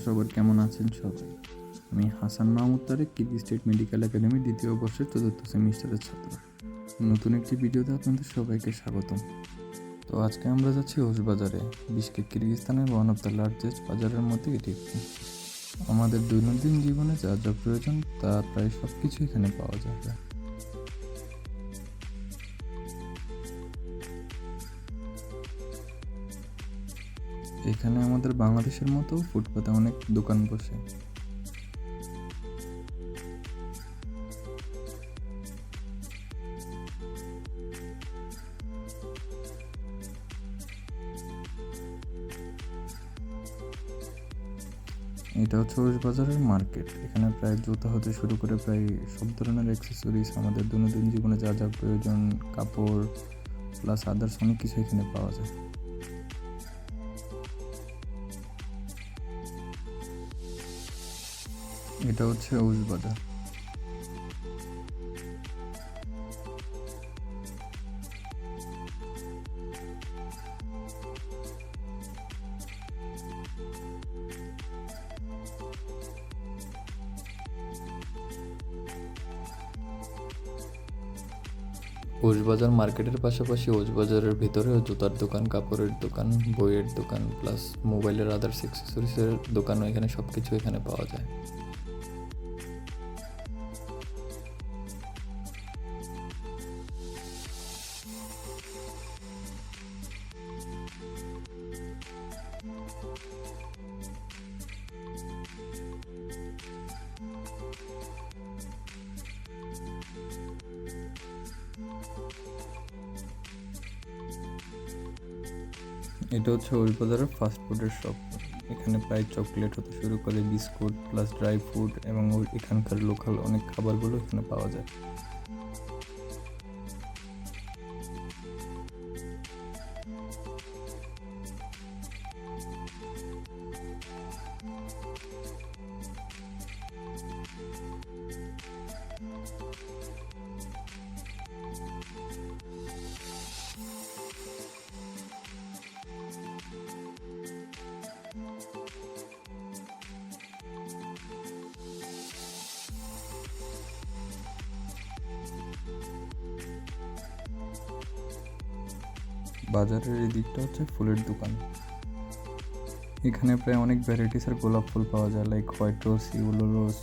সবার কেমন আছেন সবাই? আমি Hasan Mahmud Tarek, kidney state medical একাডেমির 2য় বর্ষের 4th সেমিস্টারের ছাত্র। নতুন একটি ভিডিওতে আপনাদের সবাইকে স্বাগতম। তো আজকে আমরা যাচ্ছি বাজারে। বিশকেক কিরগিজস্তানের ওয়ান অফ দ্য লার্জেস্ট বাজারের মধ্যে এটি একটি। আমাদের দৈনন্দিন জীবনে যা যা প্রয়োজন তা প্রায় সব কিছু এখানে পাওয়া যাবে। এখানে আমাদের বাংলাদেশের মতো ফুটপাতে অনেক দোকান বসে। এটা হচ্ছে বাজারের মার্কেট। এখানে প্রায় জুতা হতে শুরু করে প্রায় সব ধরনের অ্যাক্সেসরিজ, আমাদের দৈনন্দিন জীবনে যা যা প্রয়োজন, কাপড় প্লাস আদার্স অনেক কিছু এখানে পাওয়া যায়। এটা হচ্ছে বাজার। বাজার মার্কেটের পাশাপাশি বাজারের ভিতরেও জুতার দোকান, কাপড়ের দোকান, বইয়ের দোকান প্লাস মোবাইলের আদার্স অ্যাক্সেসরিজের দোকানও এখানে সব কিছু এখানে পাওয়া যায়। এটা হচ্ছে বাজারের ফাস্টফুডের শপ। এখানে প্রায় চকলেট হতে শুরু করে বিস্কুট প্লাস ড্রাই ফ্রুট এবং এখানকার লোকাল অনেক খাবারগুলো এখানে পাওয়া যায়। বাজারের এই দিকটা হচ্ছে ফুলের দোকান। এখানে প্রায় অনেক ভ্যারাইটিসের গোলাপ ফুল পাওয়া যায়, লাইক হোয়াইট রোজ, ইউলো রোজ,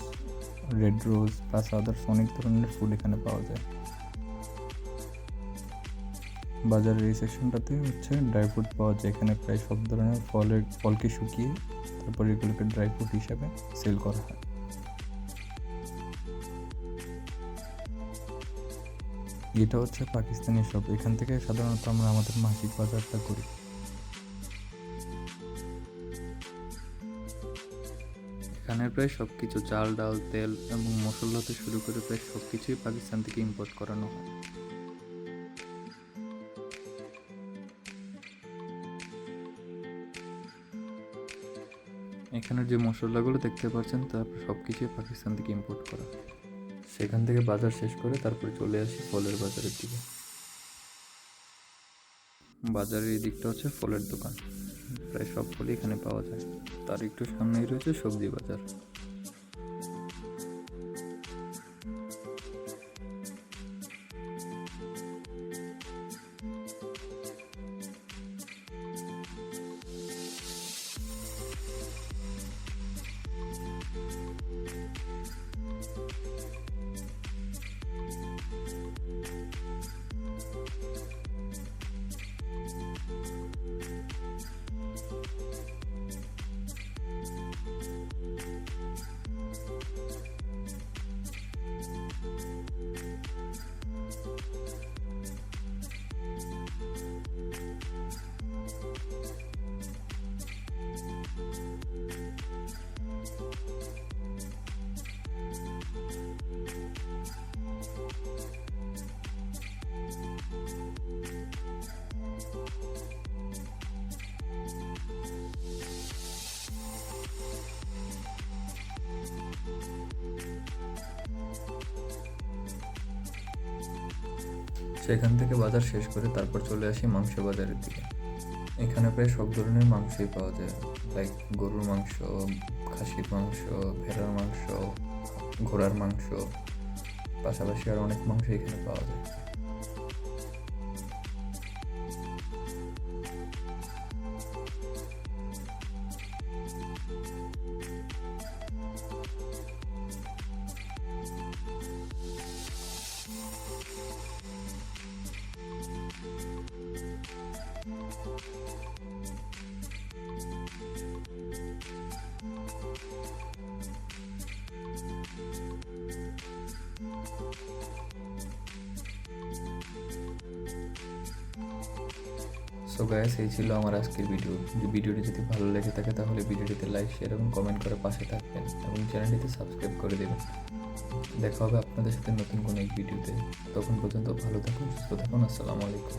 রেড রোজ প্লাস আদার্স অনেক ধরনের ফুল এখানে পাওয়া যায়। বাজারের এই সেকশনটাতে হচ্ছে ড্রাই ফ্রুট পাওয়া যায়। এখানে প্রায় সব ধরনের ফলকে শুকিয়ে তারপর এগুলোকে ড্রাই ফ্রুট হিসাবে সেল করা হয়। এটা হচ্ছে পাকিস্তানি শপ। এখান থেকে সাধারণত আমরা আমাদের মাসিক বাজারটা করি। এখানের প্রায় সব কিছু, চাল, ডাল, তেল এবং মশলা হতে শুরু করে প্রায় সব কিছুই পাকিস্তান থেকে ইম্পোর্ট করানো হয়। এখানের যে মশলাগুলো দেখতে পাচ্ছেন তা সব কিছুই পাকিস্তান থেকে ইম্পোর্ট করা। সেখান থেকে বাজার শেষ করে তারপরে চলে আসি ফলের বাজারের দিকে। বাজারের এই দিকটা হচ্ছে ফলের দোকান। প্রায় সব ফলই এখানে পাওয়া যায়। তার একটু সামনেই রয়েছে সবজি বাজার। সেখান থেকে বাজার শেষ করে তারপর চলে আসি মাংস বাজারের দিকে। এখানে প্রায় সব ধরনের মাংসই পাওয়া যায়, লাইক গরুর মাংস, খাসির মাংস, ভেড়ার মাংস, ঘোড়ার মাংস, পাশাপাশি আর অনেক মাংস এখানে পাওয়া যায়। সো গাইস, এই ছিল আমার আজকের ভিডিও। ভিডিওটি যদি ভালো লেগে থাকে তাহলে ভিডিওটিতে লাইক, শেয়ার এবং কমেন্ট করে পাশে থাকবেন এবং চ্যানেলটিতে সাবস্ক্রাইব করে দেবেন। দেখা হবে আপনাদের সাথে নতুন কোনো এক ভিডিওতে। তখন পর্যন্ত ভালো থাকুন, সুস্থ থাকুন। আসসালামু আলাইকুম।